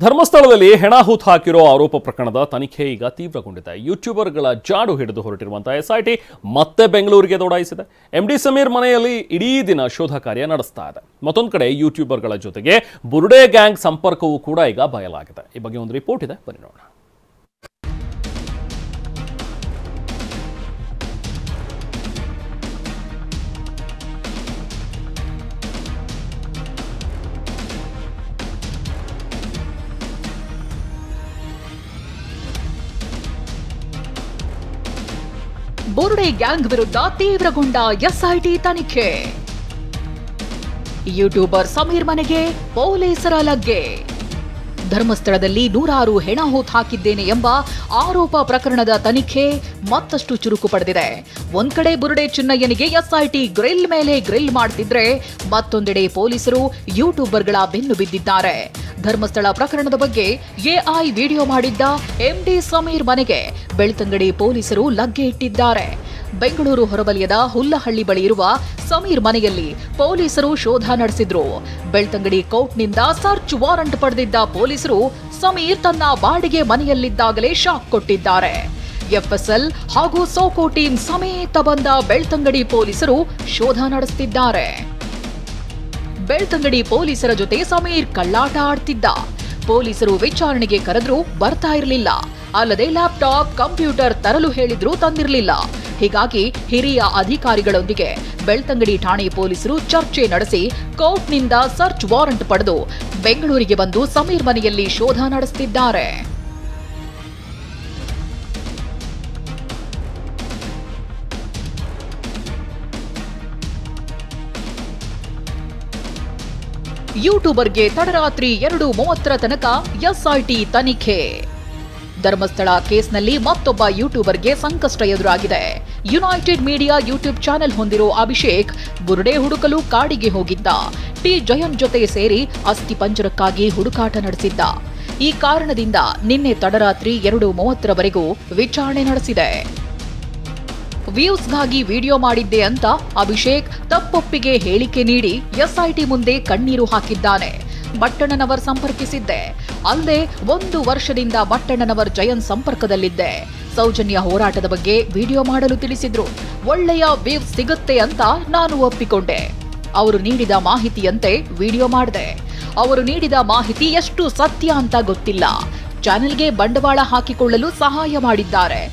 ಧರ್ಮಸ್ಥಳದಲ್ಲಿ ಹೆಣ ಹೂತು ಹಾಕಿರೋ ಆರೋಪ ಪ್ರಕರಣದ ತನಿಖೆ ಈಗ ತೀವ್ರಗೊಂಡಿದೆ. ಯೂಟ್ಯೂಬರ್ಗಳ ಜಾಡು ಹಿಡಿದು ಹೊರಟಿರುವಂತಹ ಎಸ್ಐಟಿ ಮತ್ತೆ ಬೆಂಗಳೂರಿಗೆ ದೌಡಾಯಿಸಿದೆ. ಎಂಡಿ ಸಮೀರ್ ಮನೆಯಲ್ಲಿ ಇಡೀ ದಿನ ಶೋಧ ಕಾರ್ಯ ನಡೆಸ್ತಾ ಇದೆ. ಮತ್ತೊಂದು ಕಡೆ ಯೂಟ್ಯೂಬರ್ಗಳ ಜೊತೆಗೆ ಬುರುಡೆ ಗ್ಯಾಂಗ್ ಸಂಪರ್ಕವೂ ಕೂಡ ಈಗ ಬಯಲಾಗಿದೆ. ಈ ಬಗ್ಗೆ ಒಂದು ರಿಪೋರ್ಟ್ ಇದೆ, ಬನ್ನಿ ನೋಡೋಣ. ಬುರುಡೆ ಗ್ಯಾಂಗ್ ವಿರುದ್ಧ ತೀವ್ರಗೊಂಡ ಎಸ್ಐಟಿ ತನಿಖೆ. ಯೂಟ್ಯೂಬರ್ ಸಮೀರ್ ಮನೆಗೆ ಪೊಲೀಸರ ಲಗ್ಗೆ. ಧರ್ಮಸ್ಥಳದಲ್ಲಿ ನೂರಾರು ಹೆಣ ಹೂತು ಹಾಕಿದ್ದೇನೆ ಎಂಬ ಆರೋಪ ಪ್ರಕರಣದ ತನಿಖೆ ಮತ್ತಷ್ಟು ಚುರುಕು ಪಡೆದಿದೆ. ಒಂದ್ ಕಡೆ ಬುರುಡೆ ಚಿನ್ನಯ್ಯನಿಗೆ ಎಸ್ಐಟಿ ಗ್ರಿಲ್ ಮೇಲೆ ಗ್ರಿಲ್ ಮಾಡ್ತಿದ್ರೆ, ಮತ್ತೊಂದೆಡೆ ಪೊಲೀಸರು ಯೂಟ್ಯೂಬರ್ಗಳ ಬೆನ್ನು ಬಿದ್ದಿದ್ದಾರೆ. ಧರ್ಮಸ್ಥಳ ಪ್ರಕರಣದ ಬಗ್ಗೆ ಎಐ ವಿಡಿಯೋ ಮಾಡಿದ್ದ ಎಂಡಿ ಸಮೀರ್ ಮನೆಗೆ ಬೆಳ್ತಂಗಡಿ ಪೊಲೀಸರು ಲಗ್ಗೆ ಇಟ್ಟಿದ್ದಾರೆ. ಬೆಂಗಳೂರು ಹೊರವಲಯದ ಹುಲ್ಲಹಳ್ಳಿ ಬಳಿ ಇರುವ ಸಮೀರ್ ಮನೆಯಲ್ಲಿ ಪೊಲೀಸರು ಶೋಧ ನಡೆಸಿದ್ರು. ಬೆಳ್ತಂಗಡಿ ಕೋರ್ಟ್ನಿಂದ ಸರ್ಚ್ ವಾರಂಟ್ ಪಡೆದಿದ್ದ ಪೊಲೀಸರು ಸಮೀರ್ ತನ್ನ ಬಾಡಿಗೆ ಮನೆಯಲ್ಲಿದ್ದಾಗಲೇ ಶಾಕ್ ಕೊಟ್ಟಿದ್ದಾರೆ. ಎಫ್ಎಸ್ಎಲ್ ಹಾಗೂ ಸೋಕೋ ಟೀಮ್ ಸಮೇತ ಬಂದ ಬೆಳ್ತಂಗಡಿ ಪೊಲೀಸರು ಶೋಧ ನಡೆಸುತ್ತಿದ್ದಾರೆ. ಬೆಳ್ತಂಗಡಿ ಪೊಲೀಸರ ಜೊತೆ ಸಮೀರ್ ಕಳ್ಳಾಟ ಆಡ್ತಿದ್ದ. ಪೊಲೀಸರು ವಿಚಾರಣೆಗೆ ಕರೆದ್ರೂ ಬರ್ತಾ ಇರಲಿಲ್ಲ. ಅಲ್ಲದೆ ಲ್ಯಾಪ್ಟಾಪ್, ಕಂಪ್ಯೂಟರ್ ತರಲು ಹೇಳಿದ್ರೂ ತಂದಿರಲಿಲ್ಲ. ಹೀಗಾಗಿ ಹಿರಿಯ ಅಧಿಕಾರಿಗಳೊಂದಿಗೆ ಬೆಳ್ತಂಗಡಿ ಠಾಣೆ ಪೊಲೀಸರು ಚರ್ಚೆ ನಡೆಸಿ ಕೋರ್ಟ್ನಿಂದ ಸರ್ಚ್ ವಾರಂಟ್ ಪಡೆದು ಬೆಂಗಳೂರಿಗೆ ಬಂದು ಸಮೀರ್ ಮನೆಯಲ್ಲಿ ಶೋಧ ನಡೆಸುತ್ತಿದ್ದಾರೆ. ಯೂಟ್ಯೂಬರ್ಗೆ ತಡರಾತ್ರಿ 2:30 ತನಕ ಎಸ್ಐಟಿ ತನಿಖೆ. ಧರ್ಮಸ್ಥಳ ಕೇಸ್ನಲ್ಲಿ ಮತ್ತೊಬ್ಬ ಯೂಟ್ಯೂಬರ್ಗೆ ಸಂಕಷ್ಟ ಎದುರಾಗಿದೆ. ಯುನೈಟೆಡ್ ಮೀಡಿಯಾ ಯೂಟ್ಯೂಬ್ ಚಾನೆಲ್ ಹೊಂದಿರೋ ಅಭಿಷೇಕ್ ಬುರುಡೆ ಹುಡುಕಲು ಕಾಡಿಗೆ ಹೋಗಿದ್ದ. ಟಿ ಜಯನ್ ಜೊತೆ ಸೇರಿ ಅಸ್ಥಿ ಪಂಜರಕ್ಕಾಗಿ ಹುಡುಕಾಟ ನಡೆಸಿದ್ದ. ಈ ಕಾರಣದಿಂದ ನಿನ್ನೆ ತಡರಾತ್ರಿ 2:30ವರೆಗೂ ವಿಚಾರಣೆ ನಡೆಸಿದೆ. ವ್ಯೂಸ್ಗಾಗಿ ವಿಡಿಯೋ ಮಾಡಿದ್ದೆ ಅಂತ ಅಭಿಷೇಕ್ ತಪ್ಪೊಪ್ಪಿಗೆ ಹೇಳಿಕೆ ನೀಡಿ ಎಸ್ಐಟಿ ಮುಂದೆ ಕಣ್ಣೀರು ಹಾಕಿದ್ದಾನೆ. ಬಟ್ಟಣ್ಣನವರ್ ಸಂಪರ್ಕಿಸಿದ್ದೆ. ಅಲ್ಲದೆ 1 ವರ್ಷದಿಂದ ಬಟ್ಟಣ್ಣನವರ್ ಜಯನ್ ಸಂಪರ್ಕದಲ್ಲಿದ್ದೆ. ಸೌಜನ್ಯ ಹೋರಾಟದ ಬಗ್ಗೆ ವಿಡಿಯೋ ಮಾಡಲು ತಿಳಿಸಿದ್ರು. ಒಳ್ಳೆಯ ವ್ಯೂಸ್ ಸಿಗುತ್ತೆ ಅಂತ ನಾನು ಒಪ್ಪಿಕೊಂಡೆ. ಅವರು ನೀಡಿದ ಮಾಹಿತಿಯಂತೆ ವಿಡಿಯೋ ಮಾಡಿದೆ. ಅವರು ನೀಡಿದ ಮಾಹಿತಿ ಎಷ್ಟು ಸತ್ಯ ಅಂತ ಗೊತ್ತಿಲ್ಲ. ಚಾನೆಲ್ಗೆ ಬಂಡವಾಳ ಹಾಕಿಕೊಳ್ಳಲು ಸಹಾಯ ಮಾಡಿದ್ದಾರೆ.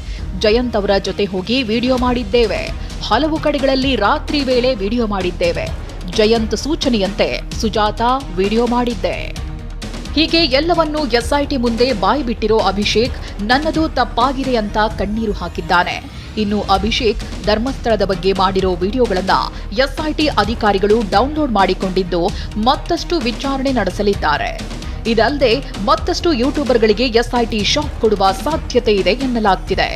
ಜಯಂತ್ ಅವರ ಜೊತೆ ಹೋಗಿ ವಿಡಿಯೋ ಮಾಡಿದ್ದೇವೆ. ಹಲವು ಕಡೆಗಳಲ್ಲಿ ರಾತ್ರಿ ವೇಳೆ ವಿಡಿಯೋ ಮಾಡಿದ್ದೇವೆ. ಜಯಂತ್ ಸೂಚನೆಯಂತೆ ಸುಜಾತಾ ವಿಡಿಯೋ ಮಾಡಿದ್ದೆ. ಹೀಗೆ ಎಲ್ಲವನ್ನೂ ಎಸ್ಐಟಿ ಮುಂದೆ ಬಾಯಿ ಬಿಟ್ಟಿರೋ ಅಭಿಷೇಕ್ ನನ್ನದು ತಪ್ಪಾಗಿದೆ ಅಂತ ಕಣ್ಣೀರು ಹಾಕಿದ್ದಾನೆ. ಇನ್ನು ಅಭಿಷೇಕ್ ಧರ್ಮಸ್ಥಳದ ಬಗ್ಗೆ ಮಾಡಿರೋ ವಿಡಿಯೋಗಳನ್ನ ಎಸ್ಐಟಿ ಅಧಿಕಾರಿಗಳು ಡೌನ್ಲೋಡ್ ಮಾಡಿಕೊಂಡಿದ್ದು ಮತ್ತಷ್ಟು ವಿಚಾರಣೆ ನಡೆಸಲಿದ್ದಾರೆ. ಇದಲ್ಲದೆ ಮತ್ತಷ್ಟು ಯೂಟ್ಯೂಬರ್ಗಳಿಗೆ ಎಸ್ಐಟಿ ಶಾಕ್ ಕೊಡುವ ಸಾಧ್ಯತೆ ಇದೆ ಎನ್ನಲಾಗ್ತಿದೆ.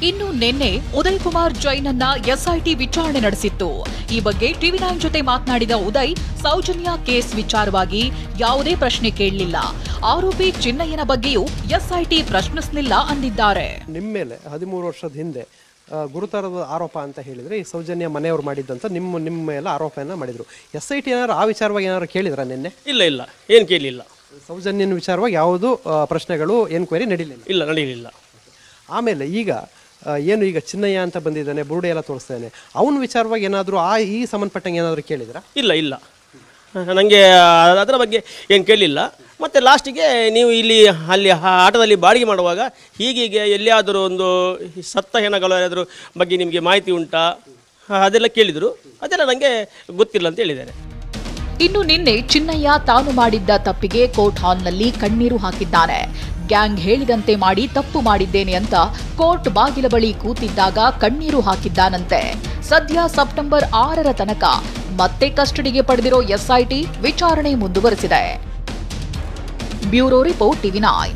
ಇನ್ನು ನಿನ್ನೆ ಉದಯ್ ಕುಮಾರ್ ಜೈನ್ ಅನ್ನ ಎಸ್ಐಟಿ ವಿಚಾರಣೆ ನಡೆಸಿತ್ತು. ಈ ಬಗ್ಗೆ ಟಿವಿ9 ಜೊತೆ ಮಾತನಾಡಿದ ಉದಯ್, ಸೌಜನ್ಯ ಕೇಸ್ ವಿಚಾರವಾಗಿ ಯಾವುದೇ ಪ್ರಶ್ನೆ ಕೇಳಲಿಲ್ಲ. ಆರೋಪಿ ಚಿನ್ನಯ್ಯನ ಬಗ್ಗೆಯೂ ಎಸ್ಐಟಿ ಪ್ರಶ್ನಿಸಲಿಲ್ಲ ಅಂದಿದ್ದಾರೆ. ನಿಮ್ಮ ಮೇಲೆ 13 ವರ್ಷದ ಹಿಂದೆ ಗುರುತರದ ಆರೋಪ ಅಂತ ಹೇಳಿದ್ರೆ ಈ ಸೌಜನ್ಯ ಮನೆಯವರು ಮಾಡಿದ್ದಂತ ನಿಮ್ಮ ಮೇಲೆ ಆರೋಪನ ಮಾಡಿದ್ರು. ಎಸ್ಐಟಿ ಏನಾದ್ರು ಆ ವಿಚಾರವಾಗಿ ಏನಾದ್ರು ಕೇಳಿದ್ರ ನಿನ್ನೆ? ಇಲ್ಲ, ಏನು ಕೇಳಲಿಲ್ಲ. ಸೌಜನ್ಯನ ವಿಚಾರವಾಗಿ ಯಾವುದು ಪ್ರಶ್ನೆಗಳು ಎನ್ಕ್ವೈರಿ ನಡೀಲಿಲ್ಲ. ಆಮೇಲೆ ಈಗ ಚಿನ್ನಯ್ಯ ಅಂತ ಬಂದಿದ್ದಾನೆ, ಬುರುಡೆ ಎಲ್ಲ ತೋರಿಸ್ತಾನೆ, ಅವನ ವಿಚಾರವಾಗಿ ಏನಾದರೂ ಈ ಸಂಬಂಧಪಟ್ಟಂಗೆ ಏನಾದರೂ ಕೇಳಿದ್ರ? ಇಲ್ಲ, ನನಗೆ ಅದರ ಬಗ್ಗೆ ಏನು ಕೇಳಲಿಲ್ಲ. ಮತ್ತು ಲಾಸ್ಟಿಗೆ ನೀವು ಅಲ್ಲಿ ಆಟದಲ್ಲಿ ಬಾಡಿಗೆ ಮಾಡುವಾಗ ಹೀಗೆ ಎಲ್ಲಿಯಾದರೂ ಒಂದು ಸತ್ತ ಹೆಣಗಳು ಯಾರಾದರೂ ಬಗ್ಗೆ ನಿಮಗೆ ಮಾಹಿತಿ ಉಂಟಾ ಅದೆಲ್ಲ ಕೇಳಿದರು. ಅದೆಲ್ಲ ನನಗೆ ಗೊತ್ತಿಲ್ಲ ಅಂತ ಹೇಳಿದ್ದಾರೆ. ಇನ್ನು ನಿನ್ನೆ ಚಿನ್ನಯ್ಯ ತಾನು ಮಾಡಿದ್ದ ತಪ್ಪಿಗೆ ಕೋರ್ಟ್ ಹಾಲ್ನಲ್ಲಿ ಕಣ್ಣೀರು ಹಾಕಿದ್ದಾನೆ. ಗ್ಯಾಂಗ್ ಹೇಳಿದಂತೆ ಮಾಡಿ ತಪ್ಪು ಮಾಡಿದ್ದೇನೆ ಅಂತ ಕೋರ್ಟ್ ಬಾಗಿಲ ಬಳಿ ಕೂತಿದ್ದಾಗ ಕಣ್ಣೀರು ಹಾಕಿದ್ದಾನಂತೆ. ಸದ್ಯ ಸೆಪ್ಟೆಂಬರ್ 6ರ ತನಕ ಮತ್ತೆ ಕಸ್ಟಡಿಗೆ ಪಡೆದಿರೋ ಎಸ್ಐಟಿ ವಿಚಾರಣೆ ಮುಂದುವರೆಸಿದೆ. Bureau report ಟಿವಿ9.